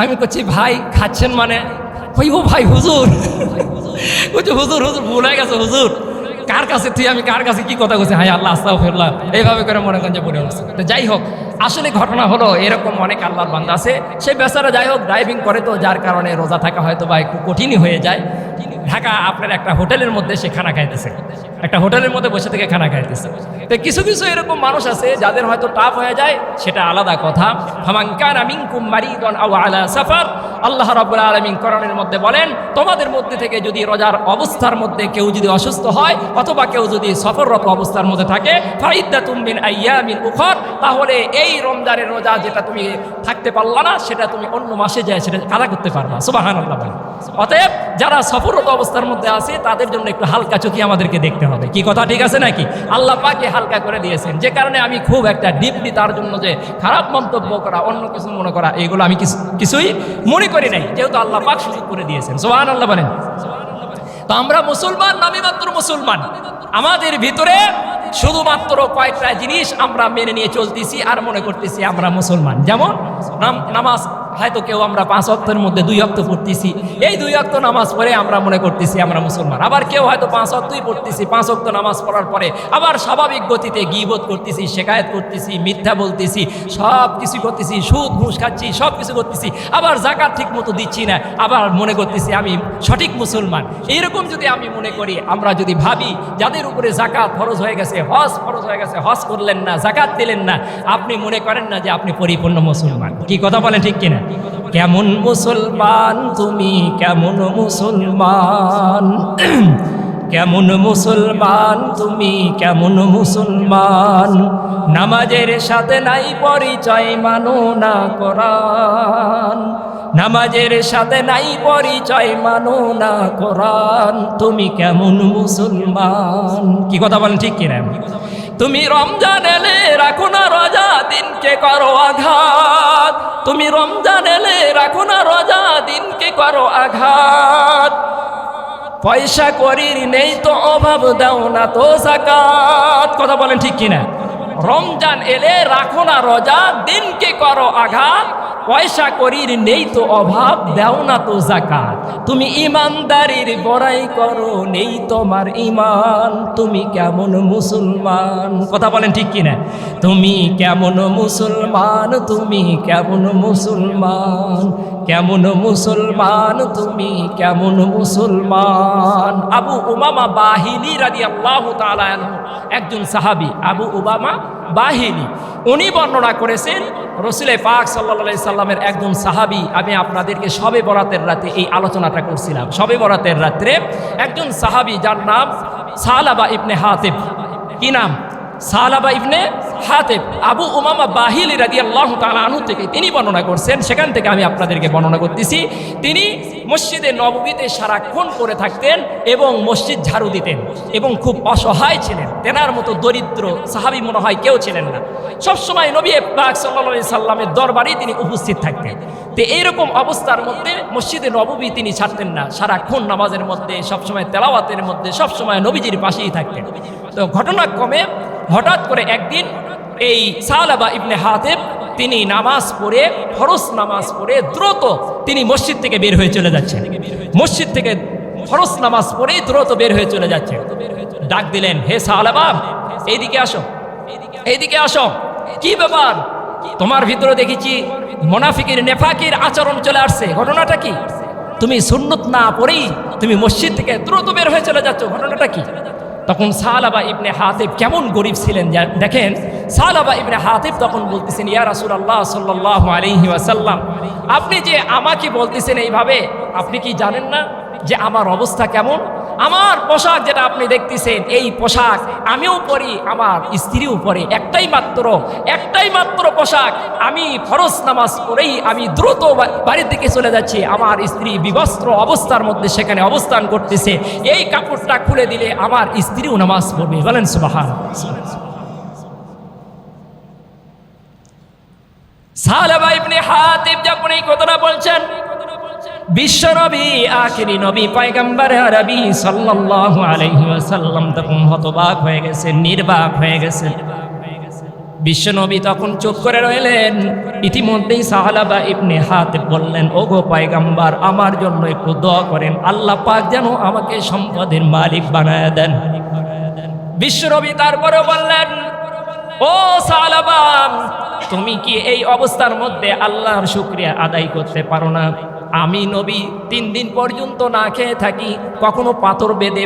আমি করছি ভাই খাচ্ছেন মানে? ওই ও ভাই হুজুর, হুজুর হুজুর ভুল হয়ে গেছে হুজুর, কার কাছে তুই, আমি কার কাছে কি কথা বলছি, হাই আল্লাহ আস্তাগফিরুল্লাহ, এইভাবে করে মনে করেন যে পড়ে বসছে। তো যাই হোক, আসলে ঘটনা হলো এরকম অনেক আল্লাহর বান্দা আছে, সে বেচারা যাই হোক ড্রাইভিং করে, তো যার কারণে রোজা থাকা হয়তো বা একটু কঠিনই হয়ে যায়। ঢাকা আপনার একটা হোটেলের মধ্যে সে খানা খাইতেছে, একটা হোটেলের মধ্যে বসে থেকে খানা খাইতেছে। তো কিছু কিছু এরকম মানুষ আছে যাদের হয়তো টাফ হয়ে যায়, সেটা আলাদা কথা। ফামান কানা মিনকুম মারিদান আও আলা সাফার, আল্লাহ রাব্বুল আলামিন কোরআনের মধ্যে বলেন, তোমাদের মধ্যে থেকে যদি রোজার অবস্থার মধ্যে কেউ যদি অসুস্থ হয়, অথবা কেউ যদি সফররত অবস্থার মধ্যে থাকে, ফাইদ্দাতুম মিন আইয়ামিন উখর, তাহলে এই রমজানের রোজা যেটা তুমি থাকতে পারলা না, সেটা তুমি অন্য মাসে যায় সেটা আদা করতে পারবা। সুবহানাল্লাহ বলেন। অতএব যারা সফররত অবস্থার মধ্যে আছে তাদের জন্য একটু হালকা চোখে আমাদেরকে দেখতে হবে। কি কথা ঠিক আছে নাকি? আল্লাহ পাকে হালকা করে দিয়েছেন, যে কারণে আমি খুব একটা ডিপলি তার জন্য যে খারাপ মন্তব্য করা, অন্য কিছু মনে করা, এগুলো আমি কিছুই মনে করি নাই, যেহেতু আল্লাহ পাক সুযোগ করে দিয়েছেন। সুবহানাল্লাহ বলেন। তো আমরা মুসলমান, নামে মাত্র মুসলমান। আমাদের ভিতরে শুধুমাত্র কয়েকটা জিনিস আমরা মেনে নিয়ে চলতেছি আর মনে করতেছি আমরা মুসলমান। যেমন নামাজ, হয়তো কেউ আমরা 5 ওয়াক্তের মধ্যে 2 ওয়াক্ত পড়তেছি, এই 2 ওয়াক্ত নামাজ পড়ে আমরা মনে করতেছি আমরা মুসলমান। আবার কেউ হয়তো 5 ওয়াক্তই পড়তেছি, 5 ওয়াক্ত নামাজ পড়ার পরে আবার স্বাভাবিক গতিতে গীবত করতেছি, শিকায়ত করতেছি, মিথ্যা বলতেছি, সব কিছু করতেছি, সুদ ঘুষ খাচ্ছি, সব কিছু করতেছি, আবার জাকাত ঠিক মতো দিচ্ছি না, আবার মনে করতেছি আমি সঠিক মুসলমান। এইরকম যদি আমি মনে করি, আমরা যদি ভাবি যাদের উপরে জাকাত ফরজ হয়ে গেছে, হজ ফরজ হয়ে গেছে, হজ করলেন না, জাকাত দিলেন না, আপনি মনে করেন না যে আপনি পরিপূর্ণ মুসলমান। কি কথা বলেন ঠিক কিনা? কেমন মুসলমান তুমি, কেমন মুসলমান, কেমন মুসলমান তুমি, কেমন মুসলমান, নামাজের সাথে নাই পরিচয়, মানো না কোরআন, নামাজের সাথে নাই পরিচয়, মানো না কোরআন, তুমি কেমন মুসলমান। কি কথা বলেন ঠিক কিনা? তুমি রমজান এলে রাখো না রোজা, দিনকে করো আঘাত। তুমি রমজান এলে রাখো না রোজা, দিনকে করো আঘাত। পয়সা করির নেই তো অভাব, দাও না তো যাকাত। কথা বলেন ঠিক কিনা? রমজান এলে রাখো না রোজা, দিনকে করো আঘাত। পয়সা করির নেই তো অভাব, দাও না তো যাকাত। তুমি ইমানদারির বড়াই করো, নেই তোমার ইমান, তুমি কেমন মুসলমান? কথা বলেন ঠিক কিনা? তুমি কেমন মুসলমান, তুমি কেমন মুসলমান, কেমন মুসলমান, তুমি কেমন মুসলমান? আবু উমামা বাহিলি রাদিয়াল্লাহু তাআলা আনহু একজন সাহাবী, আবু উমামা বাহিলি, উনি বর্ণনা করেছেন রাসূল পাক সাল্লাল্লাহু আলাইহি সাল্লামের একজন সাহাবী। আমি আপনাদেরকে শবে বরাতের রাতে এই আলোচনাটা করছিলাম। শবে বরাতের রাত্রে একজন সাহাবী যার নাম সালাবা ইবনে হাতিব। কি নাম? সালাবা ইবনে হাতিব। আবু উমামা বাহিলি রাদিয়াল্লাহু তাআলা আনহু থেকে তিনি বর্ণনা করছেন, সেখান থেকে আমি আপনাদেরকে বর্ণনা করতেছি। তিনি মসজিদে নববীতে সারাক্ষণ করে থাকতেন এবং মসজিদ ঝাড়ু দিতেন এবং খুব অসহায় ছিলেন। তেনার মতো দরিদ্র সাহাবী মনে হয় কেউ ছিলেন না। সবসময় নবী পাক সাল্লাল্লাহু আলাইহি সাল্লামের দরবারে তিনি উপস্থিত থাকতেন। তো এইরকম অবস্থার মধ্যে মসজিদে নববী তিনি ছাড়তেন না, সারাক্ষণ নামাজের মধ্যে, সবসময় তেলাওয়াতের মধ্যে, সবসময় নবীজির পাশেই থাকতেন। তো ঘটনাক্রমে হঠাৎ করে একদিন এই সালাবা ইবনে হাতিব তিনি নামাজ পড়ে, ফরজ নামাজ পড়ে দ্রুত তিনি মসজিদ থেকে বের হয়ে চলে যাচ্ছেন। মসজিদ থেকে ফরজ নামাজ পড়ে দ্রুত বের হয়ে চলে যাচ্ছে। ডাক দিলেন, হে সালাবা, এইদিকে আসো, এইদিকে আসো। কি ব্যাপার? তোমার ভিতরে দেখেছি মুনাফিকের নেফাকির আচরণ চলে আসছে, ঘটনাটা কি? তুমি সুন্নত না পড়েই তুমি মসজিদ থেকে দ্রুত বের হয়ে চলে যাচ্ছ, ঘটনাটা কি? তখন সালাবা ইবনে হাতিব কেমন গরিব ছিলেন দেখেন। সালাবা ইবনে হাতিব তখন বলতেছেন, ইয়া রাসূলুল্লাহ সাল্লাল্লাহু আলাইহি ওয়াসাল্লাম, আপনি যে আমাকে বলতেছেন এইভাবে, আপনি কি জানেন না যে আমার অবস্থা কেমন? আমার পোশাক যেটা আপনি দেখতেছেন, এই পোশাক আমিও পরি, আমার স্ত্রীও পরে, একটাই মাত্র পোশাক। আমি ফরজ নামাজ পড়েই আমি দ্রুত বাড়ির দিকে চলে যাচ্ছি। আমার স্ত্রী বিবস্ত্র অবস্থার মধ্যে সেখানে অবস্থান করতেছে। এই কাপড়টা খুলে দিলে আমার স্ত্রীও নামাজ পড়বে। বলেন সুবহানাল্লাহ। সালাবা ইবনে হাতিব যখন এই কথাটা বলছেন, বিশ্বনবী আখিরি নবী পয়গম্বর আরবি সাল্লাল্লাহু আলাইহি ওয়াসাল্লাম তখন হতবাক হয়ে গেছেন, নির্বাক হয়ে গেছেন। বিশ্বনবী তখন চুপ করে রইলেন। ইতিমধ্যেই সালাবা ইবনে হাতিব বললেন, ওগো পয়গম্বর, আমার জন্য একটু দোয়া করেন, আল্লাহ পাক যেন আমাকে সম্পদের মালিক বানায় দেন। বিশ্বনবী তারপরে বললেন, ও সালাবা, তুমি কি এই অবস্থার মধ্যে আল্লাহর শুকরিয়া আদায় করতে পারো না? আমি নবী 3 দিন পর্যন্ত না খেয়ে থাকি, কখনো পাথর বেঁধে,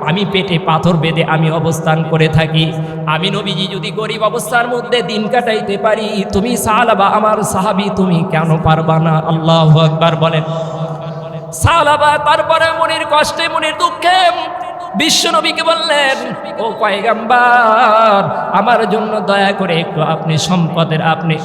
আমি পেটে পাথর বেঁধে আমি অবস্থান করে থাকি। আমি নবীজি যদি গরিব অবস্থার মধ্যে দিন কাটাইতে পারি, তুমি সালাবা আমার সাহাবী, তুমি কেন পারবা না? আল্লাহু আকবার বলেন। সালাবা তারপরে মনের কষ্টে, মনের দুঃখে বিশ্বনবীকে বললেন, ও পয়গম্বর, আমার জন্য দয়া করে একটু আপনি সম্পদের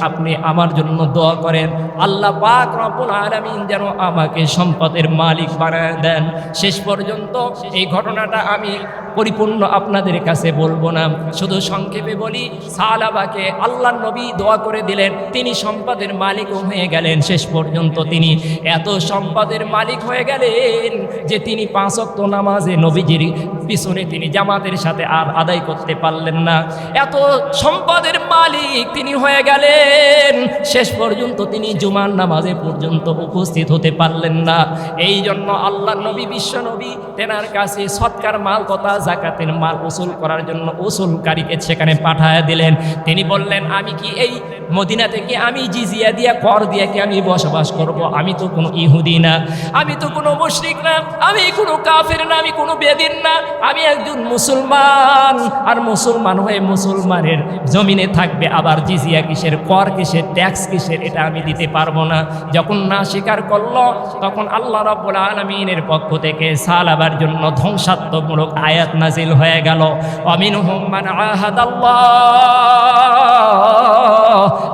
আপনি আমার জন্য দোয়া করেন, আল্লাহ পাক রব্বুল আলামিন যেন আমাকে সম্পদের মালিক বানায় দেন। শেষ পর্যন্ত এই ঘটনাটা আমি পরিপূর্ণ আপনাদের কাছে বলবো না, শুধু সংক্ষেপে বলি, সালাবাকে আল্লাহর নবী দোয়া করে দিলেন, তিনি সম্পদের মালিকও হয়ে গেলেন। শেষ পর্যন্ত তিনি এত সম্পদের মালিক হয়ে গেলেন যে তিনি 5 ওয়াক্ত নামাজে নবীজির পিছনে তিনি জামাতের সাথে আর আদায় করতে পারলেন না। এত সম্পদের মালিক তিনি হয়ে গেলেন, শেষ পর্যন্ত তিনি জুমার নামাজে পর্যন্ত উপস্থিত হতে পারলেন না। এই জন্য আল্লাহর নবী, বিশ্ব নবী, তেনার কাছে সৎকার মাল তথা যাকাতের মাল উসুল করার জন্য উসুলকারীকে সেখানে পাঠায় দিলেন। তিনি বললেন, আমি কি এই মদিনা থেকে আমি জিজিয়া দিয়া, কর দিয়া কি আমি বসবাস করব? আমি তো কোনো ইহুদি না, আমি তো কোনো মুশরিক না, আমি কোনো কাফের না, আমি কোনো বেদিন না, আমি একজন মুসলমান। আর মুসলমান হয়ে মুসলমানের জমিনে থাকবে, আবার জিজিয়া কিসের, কর কিসের, ট্যাক্স কিসের, এটা আমি দিতে পারবো না। যখন না স্বীকার করলো, তখন আল্লাহ রাব্বুল আলামিনের পক্ষ থেকে সালাবার জন্য ধ্বংসাত্মকমূলক আয়াত নাজিল হয়ে গেল। ওয়ামিনহুম মান আহাদাল্লাহ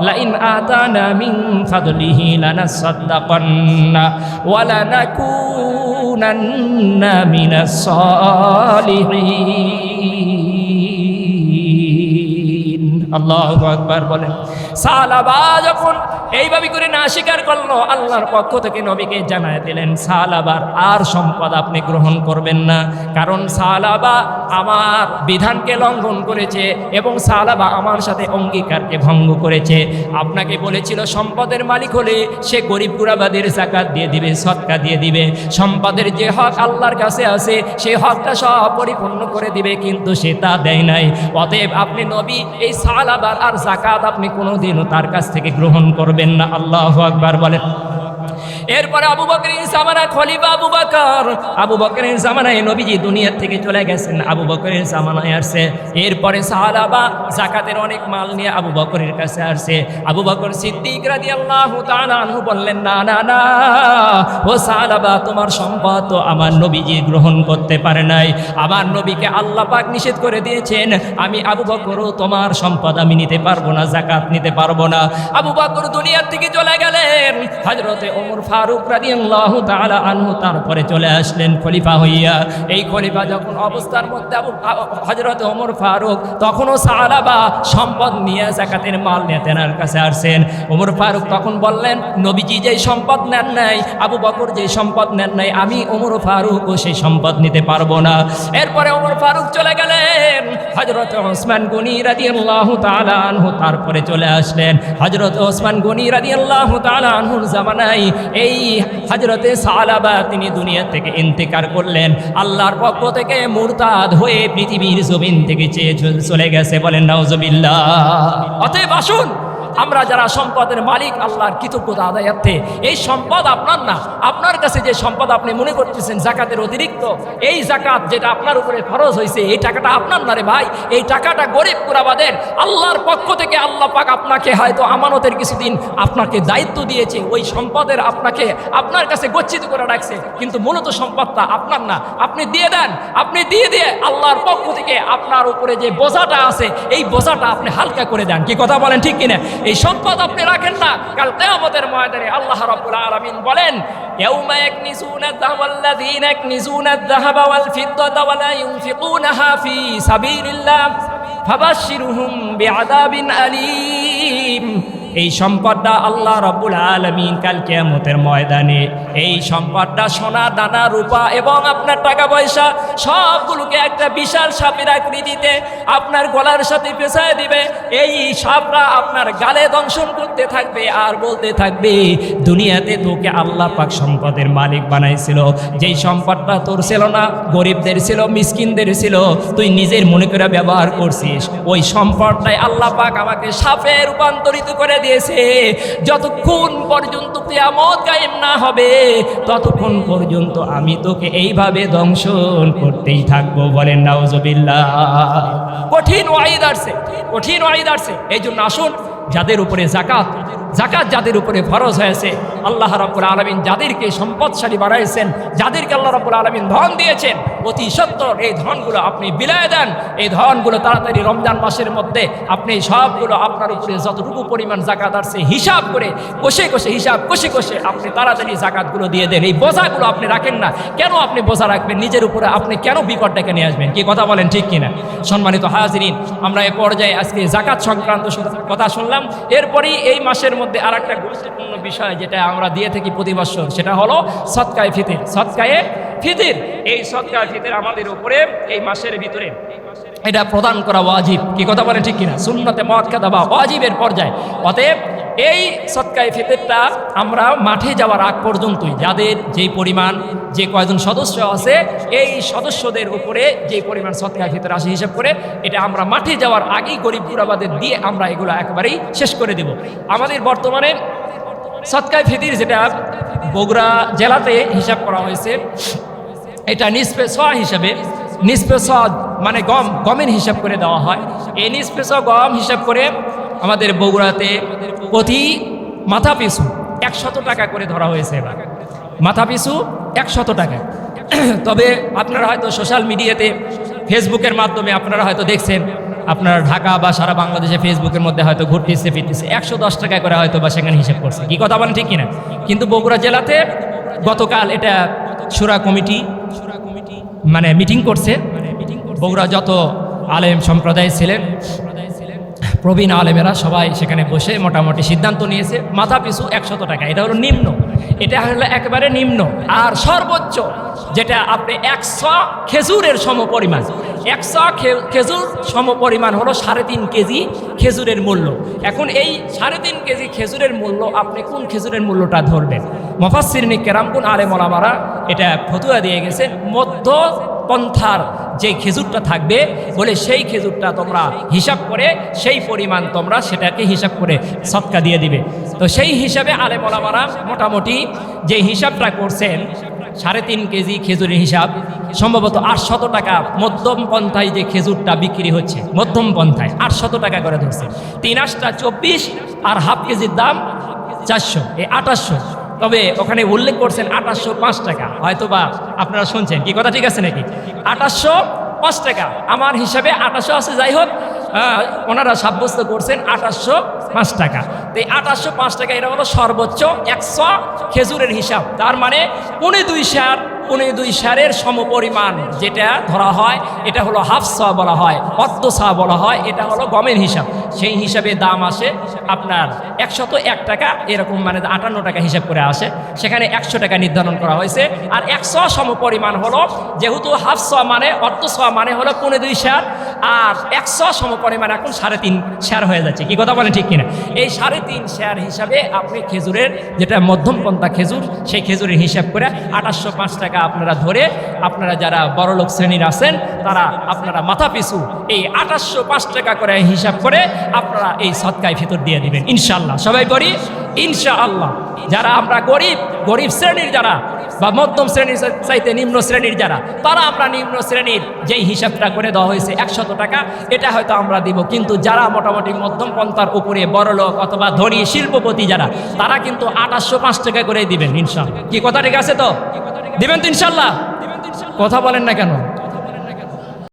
লাইন আতানা মিন ফাদলিহি লানাসাদ্দাকান্না ওয়া লানাকুনান্না মিনাস সালিহিন। আল্লাহু আকবার বলেন। সালাবা যখন এইভাবে করে না স্বীকার করলো, আল্লাহর পক্ষ থেকে নবীকে জানায় দিলেন সালাবার আর সম্পদ আপনি গ্রহণ করবেন না, কারণ সালাবা আমার বিধানকে লঙ্ঘন করেছে এবং সালাবা আমার সাথে অঙ্গীকারকে ভঙ্গ করেছে। আপনাকে বলেছিল সম্পদের মালিক হলে সে গরিব গুরাবাদের যাকাত দিয়ে দিবে, সদকা দিয়ে দিবে, সম্পদের যে হক আল্লাহর কাছে আছে সেই হকটা সব পরিপূর্ণ করে দিবে, কিন্তু সে তা দেয় নাই। অতএব আপনি নবী এই সালাবার আর যাকাত আপনি কোনোদিনও তার কাছ থেকে গ্রহণ করবেন না। আল্লাহু আকবার বলেন। এরপরে আবু বকরের জামানা খলিফা আবু বকরের জামানায় নবীজি দুনিয়া থেকে চলে গেছেন, আবু বকরের জামানায় আসছে। এরপরে সাহাবা যাকাতের অনেক মাল নিয়ে আবু বকরের কাছে আসছে। আবু বকর সিদ্দিক রাদিয়াল্লাহু তাআলা আনহু বললেন, না না না ও সাহাবা, তোমার সম্পদ তো আমার নবীজি গ্রহণ করতে পারে নাই, আমার নবীকে আল্লাহ পাক নিষেধ করে দিয়েছেন, আমি আবু বকরও তোমার সম্পদ আমি নিতে পারবো না, যাকাত নিতে পারবো না। আবু বকর দুনিয়া থেকে চলে গেলেন। হযরতে ওমর ফারুক রাদিয়াল্লাহু তাআলা আনহু তারপরে চলে আসলেন খলিফা হইয়া। এই খলিফা যখন অবস্থার মধ্যে হযরত ওমর ফারুক তখনও সাহাবা সম্পদ নিয়ে যাকাতের মাল নিয়ে তেনার কাছে আসছেন। ওমর ফারুক তখন বললেন, নবীজি যেই সম্পদ নেন নাই, আবু বকর যেই সম্পদ নেন নাই, আমি ওমর ফারুকও সেই সম্পদ নিতে পারবো না। এরপরে ওমর ফারুক চলে গেলেন। হযরত ওসমান গনি রাদিয়াল্লাহু তাআলা আনহু তারপরে চলে আসলেন। হযরত ওসমান গনি রাদিয়াল্লাহু তাআলা আনহুর জামানায় এই হযরতে সালাবা তিনি দুনিয়া থেকে ইন্তেকাল করলেন। আল্লাহর পক্ষ থেকে মুরতাদ হয়ে পৃথিবীর জমিন থেকে চলে গেছে, বলেন নাউজুবিল্লাহ। অতএব আসুন আমরা যারা সম্পদের মালিক আল্লাহর কৃতজ্ঞতা আদায়ার্থে, এই সম্পদ আপনার না, আপনার কাছে যে সম্পদ আপনি মনে করতেছেন যাকাতের অতিরিক্ত, এই যাকাত যেটা আপনার উপরে ফরজ হয়েছে, এই টাকাটা আপনার না রে ভাই, এই টাকাটা গরিব কুরাবাদের। আল্লাহর পক্ষ থেকে আল্লাহ পাক আপনাকে হয়তো আমানতের কিছুদিন আপনাকে দায়িত্ব দিয়েছে, ওই সম্পদের আপনাকে আপনার কাছে গচ্ছিত করে রাখছে, কিন্তু মূলত সম্পদটা আপনার না। আপনি দিয়ে দেন, আপনি দিয়ে আল্লাহর পক্ষ থেকে আপনার উপরে যে বোঝাটা আছে এই বোঝাটা আপনি হালকা করে দেন। কি কথা বলেন, ঠিক কিনা? এই সম্পদ আপনি রাখেন না, কাল কিয়ামতের ময়দানে আল্লাহ রাব্বুল আলামিন বলেন, ইয়াউমা ইয়াকনিজুনা আল্লাযীনা ইয়াকনিজুনা আয-যাহাবা ওয়াল ফিদ্দাতা ওয়া লা ইউনফিকুনাহা ফী সাবিলিল্লাহ ফাবাশশিরহুম বিআযাবিন আলীম। এই সম্পদটা আল্লাহ রাব্বুল আলামিন কাল কিয়ামতের ময়দানে এই সম্পদটা সোনা দানা রূপা এবং আপনার টাকা পয়সা সবগুলোকে একটা বিশাল সাপের আকৃতিতে আপনার গলার সাথে পেঁচায় দিবে। এই সাপটা আপনার গালে দংশন করতে থাকবে আর বলতে থাকবে, দুনিয়াতে তোকে আল্লাহ পাক সম্পদের মালিক বানাইছিল, যেই সম্পদটা তোর ছিল না, গরিবদের ছিল, মিসকিনদের ছিল, তুই নিজের মনে করে ব্যবহার করছিস, ওই সম্পদটাই আল্লাহ পাক আমাকে সাপে রূপান্তরিত করে দিয়েছে। যতক্ষণ পর্যন্ত কিয়ামত কায়েম না হবে ততক্ষণ পর্যন্ত আমি তোকে এইভাবে দংশন করতেই থাকবো, বলেন নাউজুবিল্লাহ। কঠিন ওয়াইদ আসছে, কঠিন ওয়াইদ আসছে। এই জন্য আসুন, যাদের উপরে যাকাত যাদের উপরে ফরজ হয়েছে, আল্লাহ রাব্বুল আলামিন যাদেরকে সম্পদশালী বানাইছেন, যাদেরকে আল্লাহ রাব্বুল আলামিন ধন দিয়েছেন, অতি সত্বর এই ধনগুলো আপনি বিলায় দেন। এই ধনগুলো তাড়াতাড়ি রমজান মাসের মধ্যে আপনি সবগুলো আপনার উপরে যতটুকু পরিমাণ যাকাত আসছে হিসাব করে হিসাব কষে আপনি তাড়াতাড়ি যাকাতগুলো দিয়ে দেন। এই বোঝাগুলো আপনি রাখেন না। কেন আপনি বোঝা রাখবেন নিজের উপরে? আপনি কেন বিপদ ডেকে নিয়ে আসবেন? কি কথা বলেন, ঠিক কিনা? সম্মানিত হাজিরিন, আমরা এ পর্যায়ে আজকে যাকাত সংক্রান্ত কথা শুনলাম। এরপরেই এই মাসের মধ্যে আর একটা গুরুত্বপূর্ণ বিষয় যেটা আমরা দিয়ে থাকি প্রতি বছর, সেটা হলো সদকায়ে ফিতর। সদকায়ে ফিতর, এই সদকায়ে ফিতর আমাদের উপরে এই মাসের ভিতরে এটা প্রদান করা ওয়াজিব। কি কথা বলেন, ঠিক কিনা? সুন্নতে মুআক্কাদা বা ওয়াজিবের পর্যায়ে। অতএব এই সদকায়ে ফিতরটা আমরা মাঠে যাওয়ার আগ পর্যন্তই যাদের যেই পরিমাণ, যে কয়জন সদস্য আছে, এই সদস্যদের উপরে যেই পরিমাণ সদকায়ে ফিতর আসে হিসাব করে এটা আমরা মাঠে যাওয়ার আগেই গরিব গুরাবাদের দিয়ে আমরা এগুলো একেবারেই শেষ করে দেব। আমাদের বর্তমানে সদকায়ে ফিতর যেটা বগুড়া জেলাতে হিসাব করা হয়েছে, এটা নিসফে সওয়া হিসাবে, নিসফে সওয়া মানে গমের হিসাব করে দেওয়া হয়। এই নিসফে সওয়া গম হিসাব করে আমাদের বগুড়াতে প্রতি মাথা পিছু 100 টাকা করে ধরা হয়েছে। এবার মাথা পিছু 100 টাকা। তবে আপনারা হয়তো সোশ্যাল মিডিয়াতে ফেসবুকের মাধ্যমে আপনারা হয়তো দেখছেন, আপনারা ঢাকা বা সারা বাংলাদেশে ফেসবুকের মধ্যে হয়তো ঘুরতেছে ফিরতেছে 110 টাকা করে হয়তো বা সেখানে হিসাব করছে। কি কথা বলেন, ঠিক কিনা? কিন্তু বগুড়া জেলাতে গতকাল এটা শুরা কমিটি মানে মিটিং করছে। বগুড়া যত আলেম সম্প্রদায় ছিলেন প্রবীণ আলেমেরা সবাই সেখানে বসে মোটামুটি সিদ্ধান্ত নিয়েছে মাথা পিছু 100 টাকা। এটা হলো নিম্ন, এটা হলো একেবারে নিম্ন। আর সর্বোচ্চ যেটা আপনি 100 খেজুরের সমপরিমাণ, 100 খেজুর সমপরিমাণ হলো 3.5 কেজি খেজুরের মূল্য। এখন এই 3.5 কেজি খেজুরের মূল্য আপনি কোন খেজুরের মূল্যটা ধরবেন? মুফাসসিরিন কেরাম কোন আলেম ওলামারা এটা ফতোয়া দিয়ে গেছেন, মধ্য পন্থার যে খেজুরটা থাকবে বলে সেই খেজুরটা তোমরা হিসাব করে সেই পরিমাণ তোমরা সেটাকে হিসাব করে সদকা দিয়ে দিবে। তো সেই হিসাবে আলেম ওলামারা মোটামুটি যে হিসাবটা করছেন 3.5 কেজি খেজুরের হিসাব সম্ভবত 800 টাকা মধ্যম পন্থায় যে খেজুরটা বিক্রি হচ্ছে, মধ্যম পন্থায় 800 টাকা করে ধরছে। 3 8টা 24 আর হাফ কেজির দাম 400, এই 2800। তবে ওখানে উল্লেখ করছেন 2805 টাকা, হয়তো বা আপনারা শুনছেন কি কথা ঠিক আছে নাকি? 2805 টাকা আমার হিসাবে 2800 আছে, যাই হোক ওনারা সাব্যস্ত করছেন 2805 টাকা। তো এই 2805 টাকা এটা হলো সর্বোচ্চ 100 খেজুরের হিসাব। তার মানে 2.5 শেয়ারের সমপরিমাণ যেটা ধরা হয় এটা হলো হাফ সা বলা হয়, অর্ধ সা বলা হয়, এটা হলো গমের হিসাব। সেই হিসাবে দাম আসে আপনার 101 টাকা, এরকম মানে 58 টাকা হিসাব করে আসে। সেখানে 100 টাকা নির্ধারণ করা হয়েছে। আর 100 সমপরিমাণ হলো, যেহেতু হাফ সা মানে অর্ধ সা মানে হলো 2.5 শেয়ার, আর 100 সমপরিমাণ এখন 3.5 শেয়ার হয়ে যাচ্ছে। কি কথা বলেন ঠিক কিনা? এই 3.5 শেয়ার হিসাবে আপনি খেজুরের যেটা মধ্যম পন্থা খেজুর, সেই খেজুরের হিসাব করে 2805 টাকা আপনারা ধরে, আপনারা যারা বড়লোক শ্রেণীর আছেন তারা আপনারা মাথা পিছু এই 2805 টাকা করে হিসাব করে আপনারা এই সদকায় ফিতর দিয়ে দিবেন ইনশাআল্লাহ। সবাই করি ইনশাআল্লাহ। যারা আমরা গরিব শ্রেণীর যারা বা মধ্যম শ্রেণীর চাইতে নিম্ন শ্রেণীর যারা, তারা আমরা নিম্ন শ্রেণীর যেই হিসাবটা করে দেওয়া হয়েছে 100 টাকা, এটা হয়তো আমরা দিব। কিন্তু যারা মোটামুটি মধ্যম পন্থার উপরে বড়লোক অথবা ধনী শিল্পপতি যারা, তারা কিন্তু 2805 টাকা করে দিবেন ইনশাআল্লাহ। কি কথা ঠিক আছে তো? দিবেন তো ইনশাআল্লাহ? কথা বলেন না কেন?